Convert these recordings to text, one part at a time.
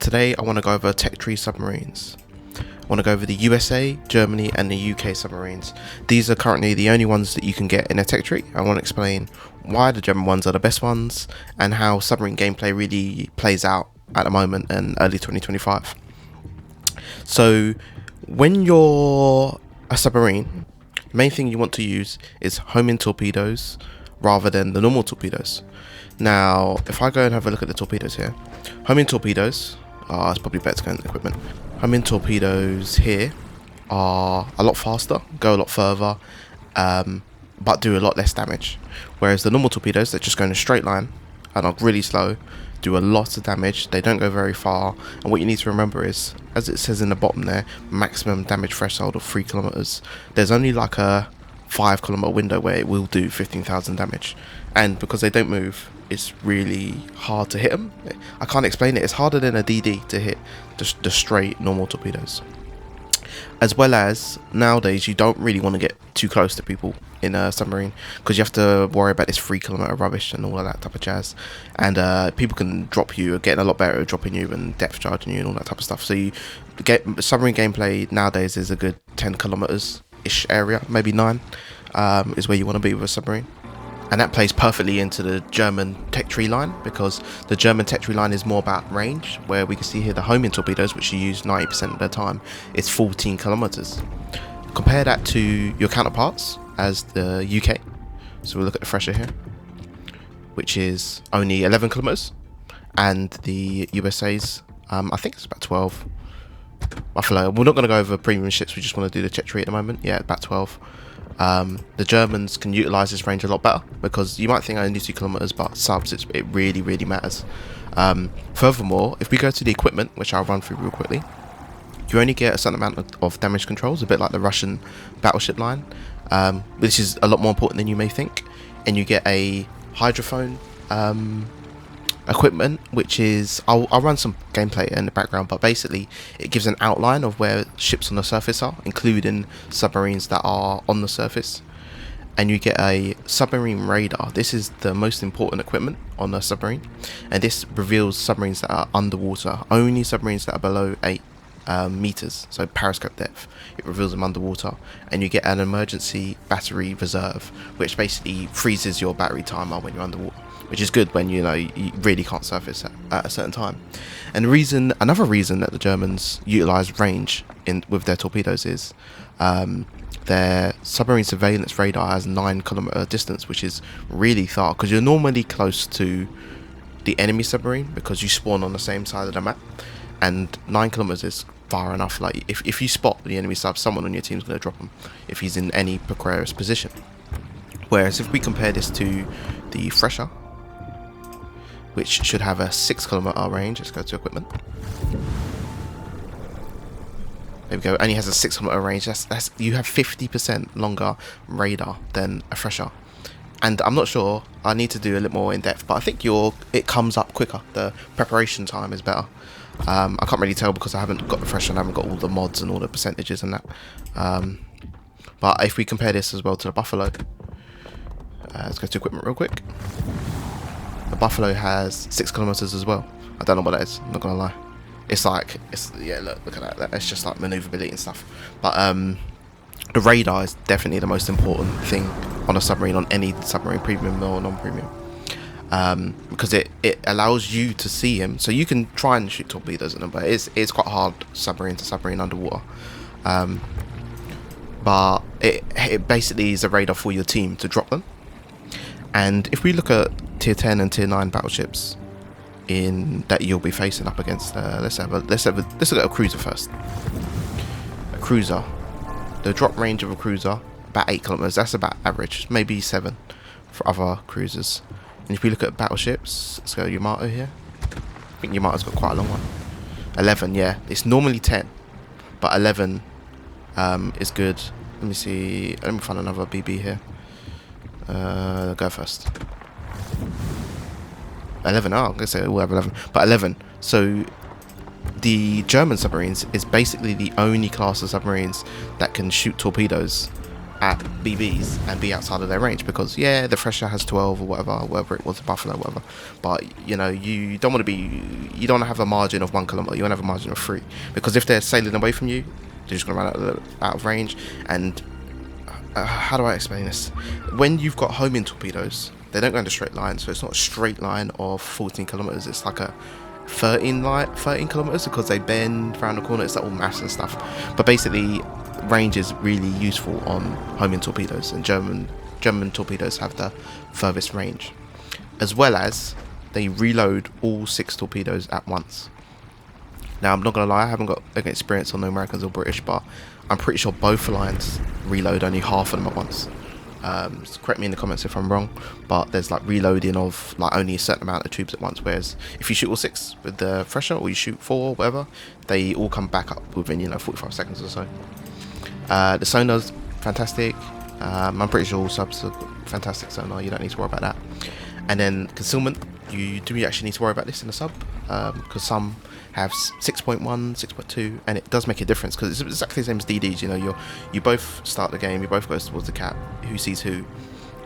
Today I want to go over tech tree submarines. I want to go over the USA, Germany and the UK submarines. These are currently the only ones that you can get in a tech tree. I want to explain why the German ones are the best ones and how submarine gameplay really plays out at the moment in early 2025. So when you're a submarine, the main thing you want to use is homing torpedoes rather than the normal torpedoes. Now, if I go and have a look at the torpedoes here, homing torpedoes, it's probably better to go in the equipment. Homing torpedoes here are a lot faster, go a lot further, but do a lot less damage. Whereas the normal torpedoes that just go in a straight line and are really slow, do a lot of damage, they don't go very far, and what you need to remember is, as it says in the bottom there, maximum damage threshold of 3 kilometers. There's only like a 5 kilometer window where it will do 15,000 damage, and because they don't move, it's really hard to hit them. I can't explain it. It's harder than a DD to hit the straight normal torpedoes. As well as nowadays you don't really want to get too close to people in a submarine because you have to worry about this 3 kilometer rubbish and all of that type of jazz, and people can drop you, getting a lot better at dropping you and depth charging you and all that type of stuff. So you get submarine gameplay nowadays is a good 10 kilometers ish area, maybe 9 is where you want to be with a submarine. And that plays perfectly into the German tech tree line, because the German tech tree line is more about range, where we can see here the homing torpedoes, which you use 90% of the time, is 14 kilometers. Compare that to your counterparts as the UK. So we'll look at the Thresher here, which is only 11 kilometers, and the USA's, I think it's about 12. Buffalo. We're not going to go over premium ships, we just want to do the tech tree at the moment. Yeah, about 12. The Germans can utilise this range a lot better, because you might think only 2 kilometers, but subs, it really matters. Furthermore, if we go to the equipment, which I'll run through real quickly, you only get a certain amount of damage controls, a bit like the Russian battleship line, which is a lot more important than you may think. And you get a hydrophone equipment, which is, I'll run some gameplay in the background, but basically it gives an outline of where ships on the surface are, including submarines that are on the surface. And you get a submarine radar. This is the most important equipment on a submarine, and this reveals submarines that are underwater. Only submarines that are below 8 meters, so periscope depth, it reveals them underwater. And you get an emergency battery reserve, which basically freezes your battery timer when you're underwater, which is good when you really can't surface at a certain time. And another reason that the Germans utilize range with their torpedoes is their submarine surveillance radar has 9 kilometer distance, which is really far, because you're normally close to the enemy submarine because you spawn on the same side of the map, and 9 kilometers is far enough. Like if you spot the enemy sub, someone on your team's going to drop him if he's in any precarious position. Whereas if we compare this to the Thresher, which should have a 6 kilometer range, let's go to equipment. There we go. Only has a 6 kilometer range. That's you have 50% longer radar than a Thresher. And I'm not sure, I need to do a little more in depth, but I think it comes up quicker. The preparation time is better. I can't really tell because I haven't got the Thresher and I haven't got all the mods and all the percentages and that. But if we compare this as well to the Buffalo, let's go to equipment real quick. The Buffalo has 6 kilometers as well. I don't know what that is, I'm not gonna lie. Yeah, look at that. It's just like maneuverability and stuff. But the radar is definitely the most important thing on a submarine, on any submarine, premium or non-premium, because it allows you to see him. So you can try and shoot torpedoes at them, but it's quite hard submarine to submarine underwater. But it basically is a radar for your team to drop them. And if we look at tier 10 and tier 9 battleships that you'll be facing up against, let's look at a cruiser first. A cruiser, the drop range of a cruiser, about 8 kilometers. That's about average, maybe 7 for other cruisers. And if we look at battleships, let's go Yamato here. I think Yamato's got quite a long one. 11, yeah. It's normally 10, but 11 is good. Let me see. Let me find another BB here. Go first. 11. I'm gonna say we'll have 11, but 11. So the German submarines is basically the only class of submarines that can shoot torpedoes at BBs and be outside of their range, because yeah, the Thresher has 12 or whatever it was, Buffalo, whatever, but you know, you don't want to have a margin of 1 kilometer. You want to have a margin of 3, because if they're sailing away from you, they're just going to run out of range. And how do I explain this? When you've got homing torpedoes, they don't go in a straight line, so it's not a straight line of 14 kilometers. It's like a 13 kilometers, because they bend around the corner. It's like all mass and stuff. But basically, range is really useful on homing torpedoes, and German torpedoes have the furthest range, as well as they reload all 6 torpedoes at once. Now, I'm not gonna lie, I haven't got experience on the Americans or British, but I'm pretty sure both lines reload only half of them at once. Correct me in the comments if I'm wrong, but there's like reloading of like only a certain amount of tubes at once, whereas if you shoot all 6 with the Thresher, or you shoot 4 or whatever, they all come back up within 45 seconds or so. The sonar's fantastic. I'm pretty sure all subs are fantastic sonar, you don't need to worry about that. And then concealment, you do actually need to worry about this in a sub, because some have 6.1, 6.2, and it does make a difference, because it's exactly the same as DDs. You know, you both start the game, you both go towards the cap, who sees who,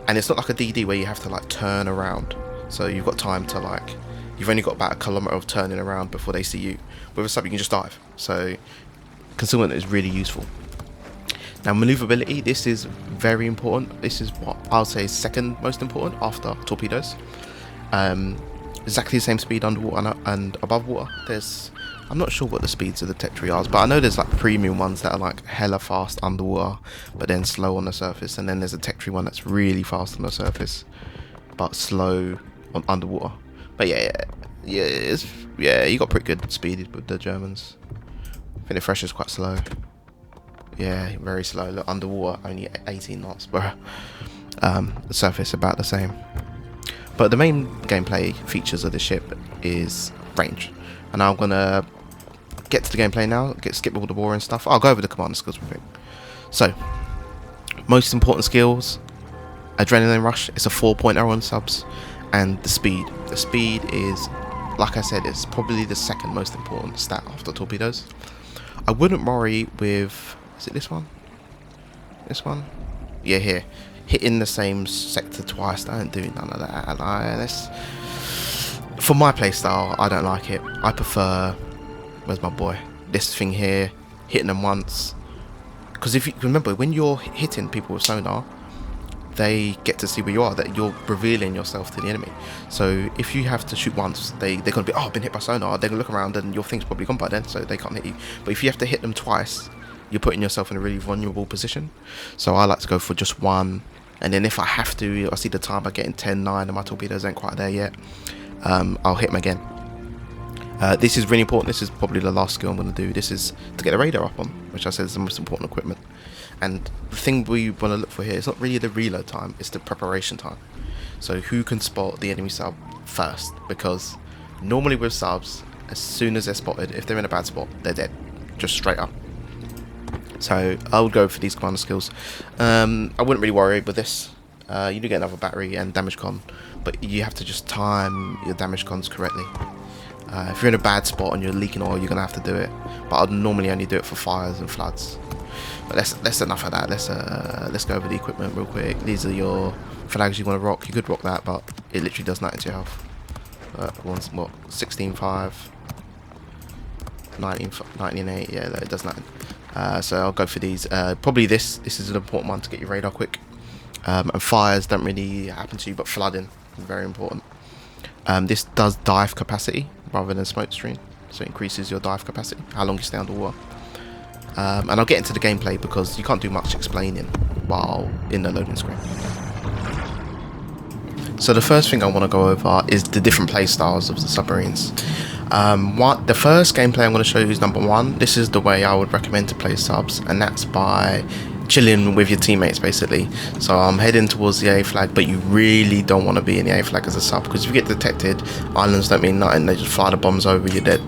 and it's not like a DD where you have to like turn around, so you've got time to like, you've only got about a kilometer of turning around before they see you. With a sub, you can just dive, so concealment is really useful. Now, maneuverability, this is very important. This is what I'll say is second most important after torpedoes. Exactly the same speed underwater and above water. I'm not sure what the speeds of the Tech Tree are, but I know there's like premium ones that are like hella fast underwater, but then slow on the surface. And then there's a Tech Tree one that's really fast on the surface, but slow on underwater. But yeah, you got pretty good speed with the Germans. I think the Thresher's quite slow. Yeah, very slow. Look, underwater only 18 knots, bro. The surface about the same. But the main gameplay features of the ship is range, and I'm gonna get to the gameplay now. Skip all the boring stuff. I'll go over the commander skills real quick. So, most important skills: adrenaline rush. It's a 4.0 on subs, and the speed. The speed is, like I said, it's probably the second most important stat after torpedoes. I wouldn't worry with. Is it this one? This one? Yeah, here. Hitting the same sector twice. Don't do none of that. For my playstyle, I don't like it. I prefer. Where's my boy? This thing here. Hitting them once. Because if you remember, when you're hitting people with sonar, they get to see where you are. That you're revealing yourself to the enemy. So if you have to shoot once, they're gonna be, oh, I've been hit by sonar. They're gonna look around and your thing's probably gone by then, so they can't hit you. But if you have to hit them twice, you're putting yourself in a really vulnerable position. So I like to go for just one, and then if I have to, I see the time, I get in 10-9 and my torpedoes ain't quite there yet, I'll hit them again. This is really important. This is probably the last skill I'm going to do. This is to get the radar up on, which I said is the most important equipment. And the thing we want to look for here is not really the reload time, it's the preparation time. So who can spot the enemy sub first? Because normally with subs, as soon as they're spotted, if they're in a bad spot, they're dead, just straight up. So I would go for these commander skills. I wouldn't really worry with this. You do get another battery and damage con, but you have to just time your damage cons correctly. If you're in a bad spot and you're leaking oil, you're gonna have to do it. But I'd normally only do it for fires and floods. But that's enough of that. Let's go over the equipment real quick. These are your flags you want to rock. You could rock that, but it literally does nothing to your health. One's what, 16.5, 19.8. Yeah, it does nothing. So I'll go for these. Probably this is an important one to get your radar quick. And fires don't really happen to you, but flooding is very important. This does dive capacity rather than smoke screen, so it increases your dive capacity, how long you stay underwater. And I'll get into the gameplay because you can't do much explaining while in the loading screen. So the first thing I want to go over is the different play styles of the submarines. The first gameplay I'm going to show you is number 1. This is the way I would recommend to play subs, and that's by chilling with your teammates basically. So I'm heading towards the A flag, but you really don't want to be in the A flag as a sub, because if you get detected, islands don't mean nothing, they just fire the bombs over, you're dead.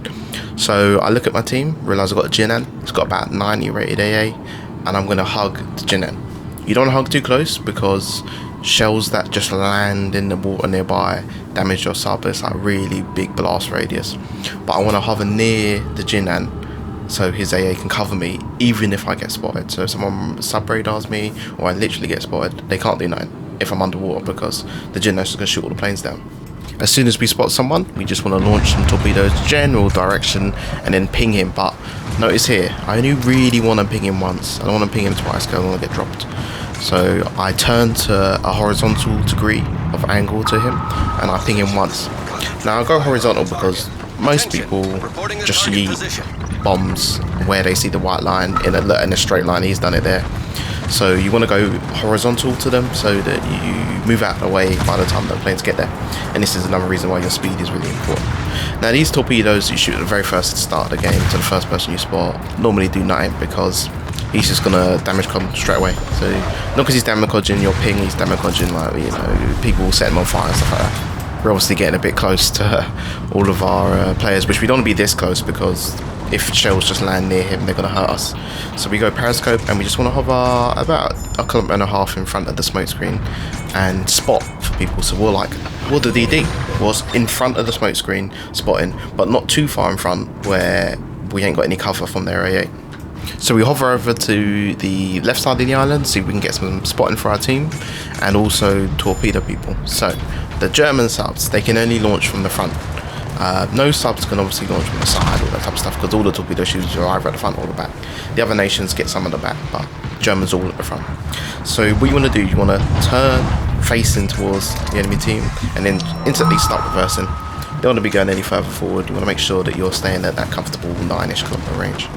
So I look at my team, realise I've got a Jinan, it's got about 90 rated AA, and I'm going to hug the Jinan. You don't want to hug too close because shells that just land in the water nearby damage your sub. It's like really big blast radius. But I want to hover near the Jinan so his AA can cover me even if I get spotted. So if someone sub-radars me or I literally get spotted, they can't do nothing if I'm underwater, because the Geno's is going to shoot all the planes down. As soon as we spot someone, we just want to launch some torpedoes general direction and then ping him. But notice here, I only really want to ping him once. I don't want to ping him twice because I don't want to get dropped. So I turn to a horizontal degree of angle to him and I ping him once. Now I go horizontal because most people just yeet bombs where they see the white line in a straight line. He's done it there. So you want to go horizontal to them so that you move out of the way by the time the planes get there. And this is another reason why your speed is really important. Now these torpedoes you shoot at the very first start of the game to the first person you spot normally do nothing, because he's just gonna damage con straight away. So not because he's damaging your ping, he's damaging, like, you know, people set him on fire and stuff like that. We're obviously getting a bit close to all of our players, which we don't want to be this close, because if shells just land near him, they're going to hurt us. So we go periscope and we just want to hover about 1.5 kilometers in front of the smoke screen and spot for people. So we're like, well, the DD was in front of the smoke screen spotting, but not too far in front where we ain't got any cover from their AA. So we hover over to the left side of the island, see if we can get some spotting for our team, and also torpedo people. So the German subs, they can only launch from the front. No subs can obviously launch from the side, all that type of stuff, because all the torpedo shooters are either at the front or the back. The other nations get some at the back, but Germans all at the front. So what you want to do, you want to turn facing towards the enemy team and then instantly start reversing. You don't want to be going any further forward. You want to make sure that you're staying at that comfortable 9-ish kilometer range.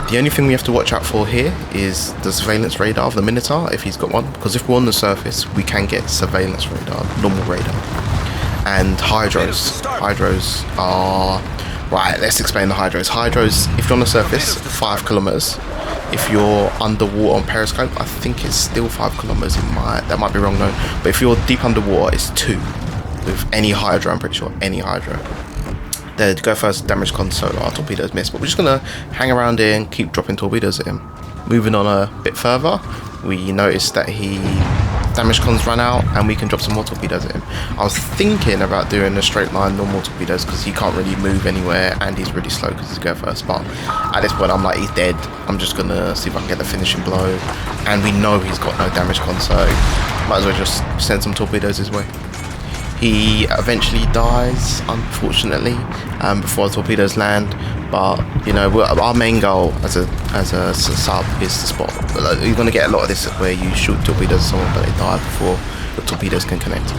The only thing we have to watch out for here is the surveillance radar of the Minotaur, if he's got one, because if we're on the surface we can get surveillance radar, normal radar. And hydros. Hydros are... Right, let's explain the hydros. Hydros, if you're on the surface, 5 kilometers. If you're underwater on periscope, I think it's still 5 kilometers. That might be wrong though. But if you're deep underwater, it's 2. With any hydro, I'm pretty sure, any hydro. There, go first, damage console, our torpedoes miss. But we're just going to hang around here and keep dropping torpedoes at him. Moving on a bit further, we notice that he... damage cons run out and we can drop some more torpedoes at him. I was thinking about doing a straight line normal torpedoes because he can't really move anywhere and he's really slow because he's going first, but at this point I'm like, he's dead. I'm just gonna see if I can get the finishing blow, and we know he's got no damage con, so might as well just send some torpedoes his way. He eventually dies, unfortunately, before the torpedoes land. But you know, our main goal as a sub is to spot. You're gonna get a lot of this where you shoot torpedoes at someone, but they die before the torpedoes can connect.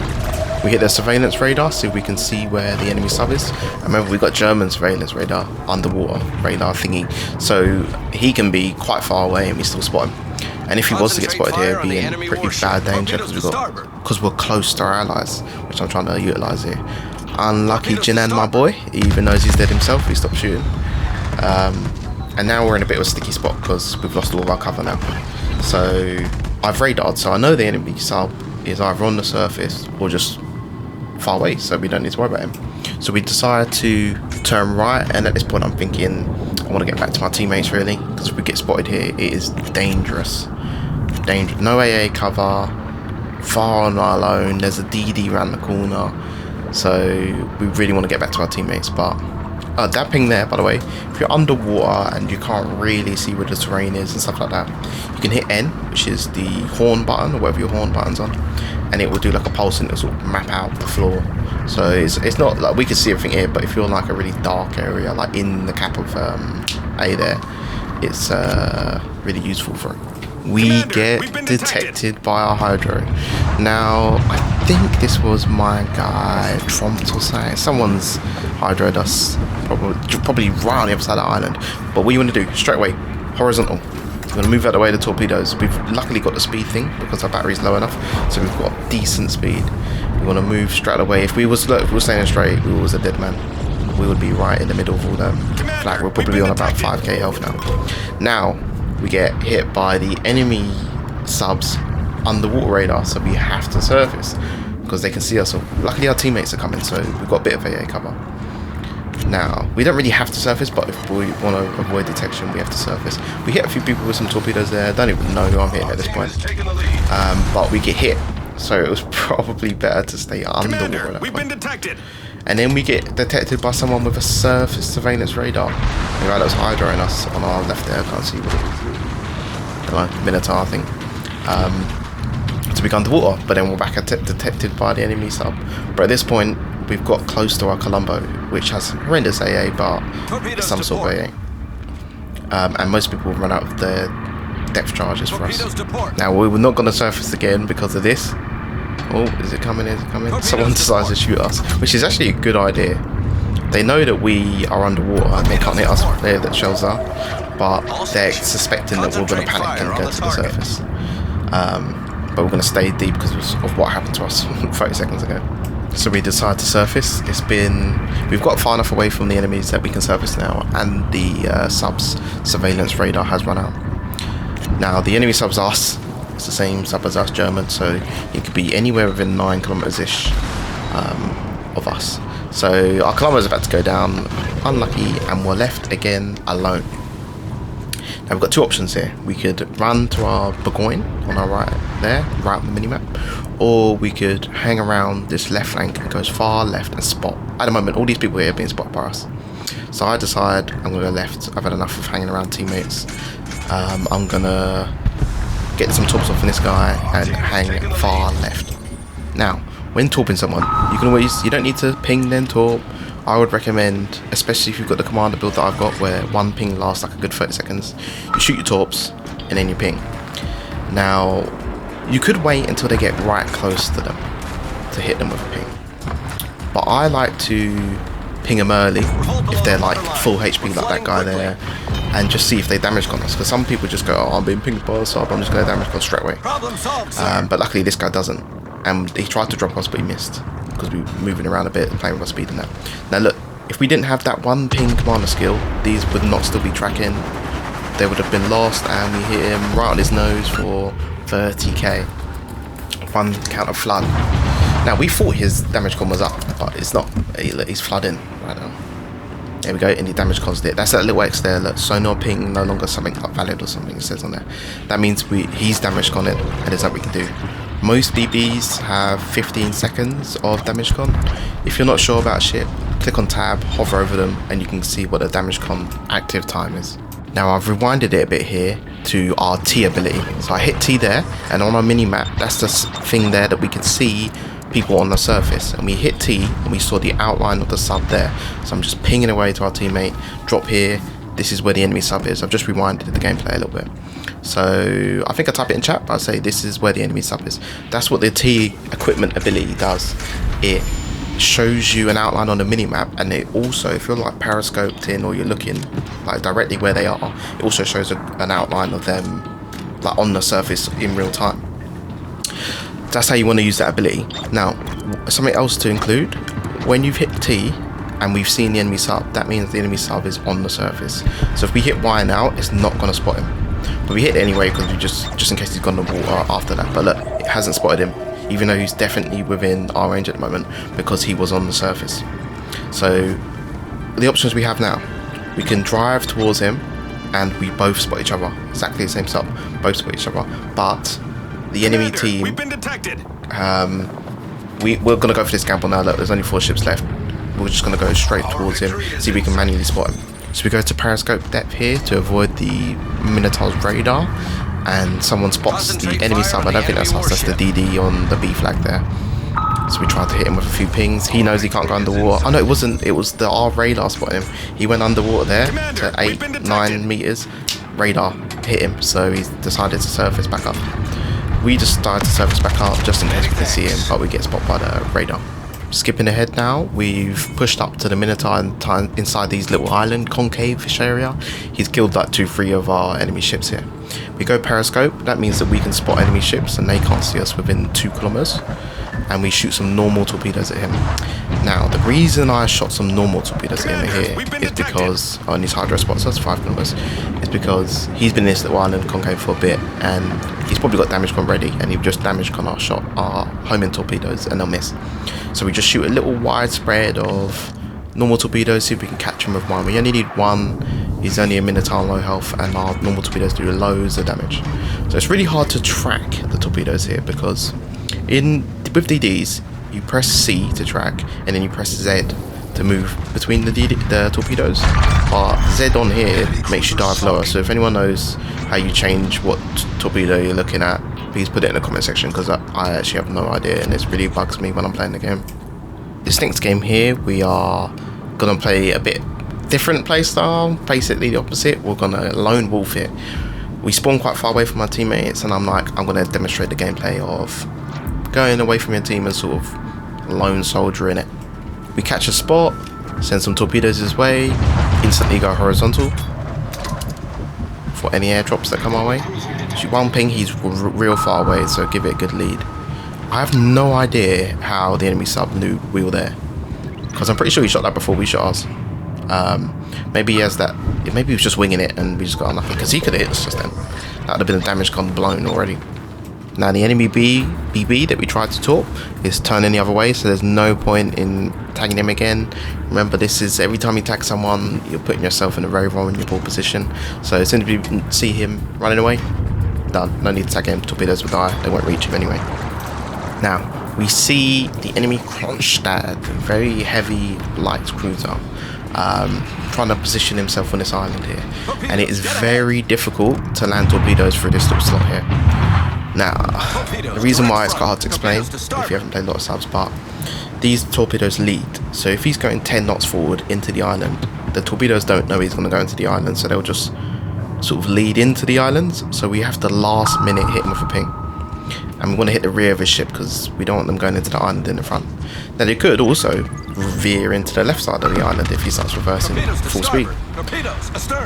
We hit the surveillance radar, see if we can see where the enemy sub is. And remember, we've got German surveillance radar, underwater radar thingy, so he can be quite far away and we still spot him. And if he was to get spotted here, it'd be in pretty bad danger because we're close to our allies, which I'm trying to utilise here. Unlucky Jinan, my boy, he even knows he's dead himself, he stopped shooting. And now we're in a bit of a sticky spot because we've lost all of our cover now. So I've radared, so I know the enemy sub is either on the surface or just far away, so we don't need to worry about him. So we decide to turn right, and at this point I'm thinking I want to get back to my teammates really, because if we get spotted here it is dangerous. No AA cover, far on our own, there's a DD around the corner, so we really want to get back to our teammates. But that ping there, by the way, if you're underwater and you can't really see where the terrain is and stuff like that, you can hit N, which is the horn button, or whatever your horn button's on, and it will do like a pulse and it'll sort of map out the floor. So it's not like we can see everything here, but if you're in like a really dark area, like in the cap of A there, it's really useful for it. We get detected by our hydro. Now, I think this was my guy, Torp or something. Someone's hydroed us, probably right on the other side of the island. But what you want to do, straight away, horizontal. We're going to move out of the way of the torpedoes. We've luckily got the speed thing because our battery's low enough, so we've got decent speed. We want to move straight away. If we were staying straight, we was a dead man. We would be right in the middle of all them. Flag, we're probably on about 5k health now. Now, we get hit by the enemy subs underwater radar, so we have to surface because they can see us. So luckily our teammates are coming, so we've got a bit of AA cover. Now, we don't really have to surface, but if we want to avoid detection, we have to surface. We hit a few people with some torpedoes there. I don't even know who I'm hitting at this point. But we get hit, so it was probably better to stay underwater. We've been detected. and then we get detected by someone with a surface surveillance radar. The guy that was hydroing us on our left there, I can't see what it is. Minotaur, I think. To be underwater, but then we're back detected by the enemy sub. But at this point, we've got close to our Colombo, which has horrendous AA, but it's some sort of AA. And most people run out of their depth charges for us. Now, we were not going to surface again because of this. Oh, is it coming? Is it coming? Someone decides to shoot us, which is actually a good idea. They know that we are underwater and they can't hit us where the shells are, but they're suspecting that we're going to panic and go to the surface. But we're going to stay deep because of what happened to us 30 seconds ago. So we decide to surface. We've got far enough away from the enemies that we can surface now, and the sub's surveillance radar has run out. Now the enemy sub's us. It's the same sub as us, German, so it could be anywhere within 9 kilometers-ish of us. So our kilometer's about to go down, unlucky, and we're left again alone. Now we've got two options here. We could run to our Burgoyne on our right there, right on the minimap, or we could hang around this left flank and go as far left and spot. At the moment, all these people here are being spotted by us. So I decide I'm going to go left. I've had enough of hanging around teammates. I'm going to get some torps off on this guy and hang far left. Now, when torping someone, you don't need to ping then torp. I would recommend, especially if you've got the commander build that I've got where one ping lasts like a good 30 seconds, you shoot your torps and then you ping. Now, you could wait until they get right close to them to hit them with a ping. But I like to ping them early if they're like full HP like that guy there, and just see if they damage con us, because some people just go, oh, I'm being pinged by a sub, I'm just going to damage con straight away. But luckily this guy doesn't, and he tried to drop us but he missed, because we were moving around a bit and playing with our speed and that. Now look, if we didn't have that one ping commander skill, these would not still be tracking. They would have been lost, and we hit him right on his nose for 30k. One counter flood. Now we thought his damage con was up, but it's not. He's flooding right now. There we go, and he damage caused it. That's that little X there. Look, sonar ping no longer something like valid or something it says on there. That means he's damage con it, and there's nothing we can do. Most BBs have 15 seconds of damage con. If you're not sure about a ship, click on tab, hover over them, and you can see what the damage con active time is. Now I've rewinded it a bit here to our T ability. So I hit T there, and on our mini map, that's the thing there that we can see people on the surface, and we hit T and we saw the outline of the sub there. So I'm just pinging away to our teammate, drop here, this is where the enemy sub is. I've just rewinded the gameplay a little bit. So I think I type it in chat, but I say this is where the enemy sub is. That's what the T equipment ability does. It shows you an outline on the minimap, and it also, if you're like periscoped in or you're looking like directly where they are, it also shows an outline of them like on the surface in real time. That's how you want to use that ability. Now, something else to include, when you've hit T and we've seen the enemy sub, that means the enemy sub is on the surface. So if we hit Y now, it's not going to spot him. But we hit it anyway because we just in case he's gone to the water after that. But look, it hasn't spotted him, even though he's definitely within our range at the moment because he was on the surface. So the options we have now, we can drive towards him and we both spot each other. Exactly the same sub, both spot each other. But the enemy team, we've been detected. We're going to go for this gamble now. Look, there's only 4 ships left. We're just going to go straight towards him, see if we can manually spot him. So we go to periscope depth here to avoid the Minotaur's radar, and someone spots the enemy sub. I don't think that's us, that's the DD on the B flag there. So we tried to hit him with a few pings. He knows he can't go underwater. Oh no, it wasn't. It was our radar spotted him. He went underwater there to 8-9 meters. Radar hit him, so he decided to surface back up. We just started to surface back up just in case we can see him, but we get spotted by the radar. Skipping ahead now, we've pushed up to the Minotaur inside these little island concave-ish area. He's killed like 2-3 of our enemy ships here. We go periscope, that means that we can spot enemy ships and they can't see us within 2 kilometers. And we shoot some normal torpedoes at him. Now, the reason I shot some normal torpedoes at him here is because, on his hydro spots, that's 5 kilometers, is because he's been in this little island concave for a bit and he's probably got damage con ready, and he'll just damage con our homing torpedoes and they'll miss. So we just shoot a little wide spread of normal torpedoes, see if we can catch him with one. We only need one, he's only a Minotaur low health, and our normal torpedoes do loads of damage. So it's really hard to track the torpedoes here because with DDs, you press C to track, and then you press Z to move between the torpedoes. But Z on here makes you dive lower, so if anyone knows how you change what torpedo you're looking at, please put it in the comment section, because I actually have no idea, and it really bugs me when I'm playing the game. This next game here, we are gonna play a bit different playstyle, basically the opposite. We're gonna lone wolf it. We spawn quite far away from our teammates, and I'm gonna demonstrate the gameplay of going away from your team and sort of lone soldier in it. We catch a spot, send some torpedoes his way, instantly go horizontal for any airdrops that come our way. Shoot one ping, he's real far away, so give it a good lead. I have no idea how the enemy sub knew we were there, because I'm pretty sure he shot that before we shot us. Maybe he has that. Maybe he was just winging it and we just got nothing, because he could have hit us just then. That would have been a damage con blown already. Now the enemy BB that we tried to torp is turning the other way, so there's no point in tagging him again. Remember, this is every time you tag someone, you're putting yourself in a very vulnerable position. So as soon as we see him running away, done. No need to tag him. Torpedoes will die. They won't reach him anyway. Now we see the enemy Kronstadt, very heavy light cruiser, trying to position himself on this island here, and it is very difficult to land torpedoes through this little slot here. Now, the reason why it's quite hard to explain if you haven't played a lot of subs, but these torpedoes lead. So if he's going 10 knots forward into the island, the torpedoes don't know he's going to go into the island, so they'll just sort of lead into the islands. So we have to last minute hit him with a ping, and we want to hit the rear of his ship because we don't want them going into the island in the front. Now they could also veer into the left side of the island if he starts reversing full speed.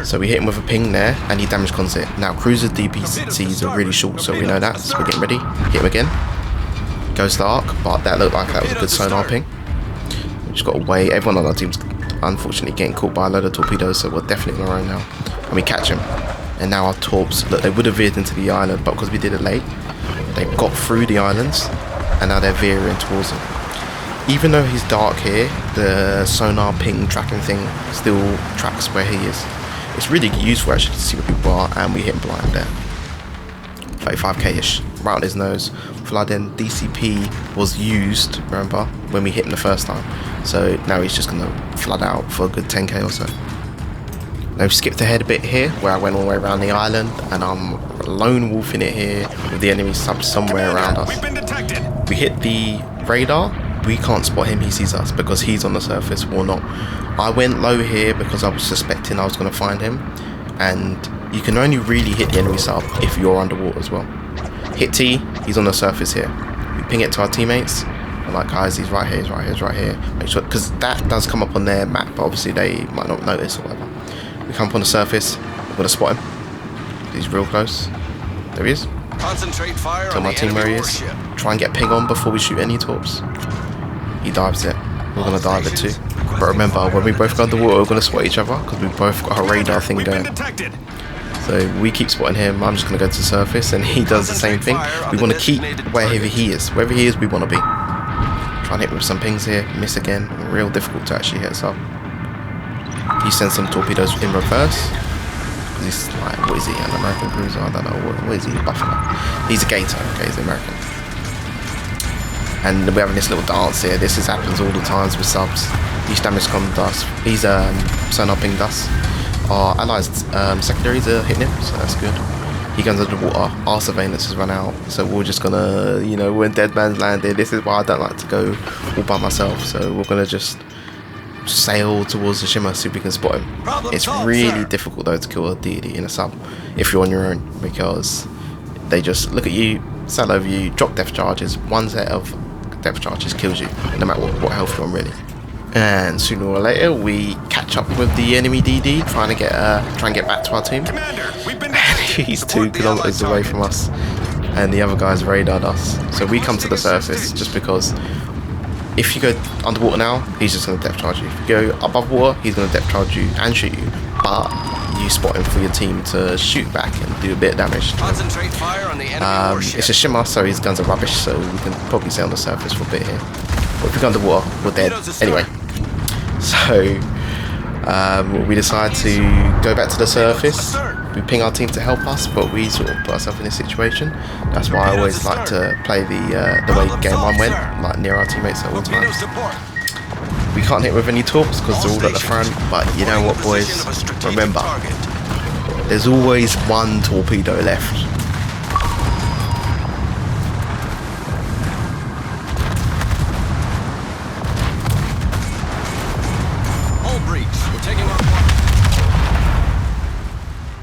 So we hit him with a ping there, and he damage cons it. Now cruiser DPCs are really short, so we know that, so we're getting ready. Hit him again. Goes dark, but that looked like that was a good sonar ping. We just got to wait. Everyone on our team's unfortunately getting caught by a load of torpedoes, so we're definitely on our own now. And we catch him. And now our torps, look, they would have veered into the island, but because we did it late, they got through the islands, and now they're veering towards him. Even though he's dark here, the sonar ping tracking thing still tracks where he is. It's really useful actually to see where people are, and we hit him blind there. 35k-ish, right on his nose. Flooding DCP was used, remember, when we hit him the first time. So now he's just going to flood out for a good 10k or so. Now we've skipped ahead a bit here, where I went all the way around the island, and I'm lone wolfing it here with the enemy sub somewhere around us. We hit the radar. We can't spot him, he sees us because he's on the surface, we're not. I went low here because I was suspecting I was going to find him, and you can only really hit the enemy sub if you're underwater as well. Hit T, he's on the surface here. We ping it to our teammates. We're like, guys, he's right here, he's right here, he's right here. Make sure, because that does come up on their map, but obviously they might not notice or whatever. We come up on the surface, we're going to spot him. He's real close. There he is. Concentrate fire Tell my team where he is. Try and get ping on before we shoot any torps. He dives it. We're going to dive it too. But remember, when we both go underwater, we're going to spot each other because we both got a radar thing going. So we keep spotting him. I'm just going to go to the surface, and he does the same thing. We want to keep wherever he is. Wherever he is, we want to be. Try and hit him with some pings here. Miss again. Real difficult to actually hit us up. He sends some torpedoes in reverse. Because he's like, what is he? An American cruiser? I don't know. What is he? Buffalo. He's a gator. Okay, he's American. And we're having this little dance here. This happens all the times with subs. He's damage con us. He's sonar pinged us. Our allies' secondaries are hitting him, so that's good. He goes under the water. Our surveillance has run out, so we're just gonna, you know, when dead man's landed. This is why I don't like to go all by myself. So we're gonna just sail towards the shimmer, see if we can spot him. It's really difficult though to kill a deity in a sub if you're on your own, because they just look at you, sail over you, drop depth charges. One set of depth charges kills you, no matter what health you're on really. And sooner or later we catch up with the enemy DD, try and get back to our team. And he's 2 kilometers away from us, and the other guys radared us. So we come to the surface just because if you go underwater now, he's just going to depth charge you. If you go above water, he's going to depth charge you and shoot you. But you spot him for your team to shoot back and do a bit of damage. Concentrate fire on the enemy warship. It's a shimmer, so his guns are rubbish, so we can probably stay on the surface for a bit here. But if we go underwater, we're dead. Anyway, so we decide to go back to the surface we ping our team to help us, but we sort of put ourselves in this situation. That's why I always like to play the way game 1 went, like near our teammates at all times. We can't hit with any torps because they're all at the front, but you know what, boys? Remember, there's always one torpedo left.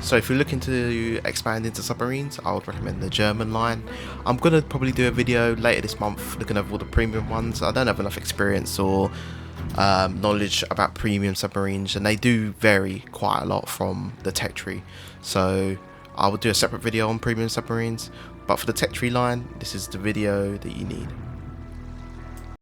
So if you're looking to expand into submarines, I would recommend the German line. I'm going to probably do a video later this month looking at all the premium ones. I don't have enough experience or knowledge about premium submarines, and they do vary quite a lot from the tech tree. So I will do a separate video on premium submarines, but for the tech tree line, this is the video that you need.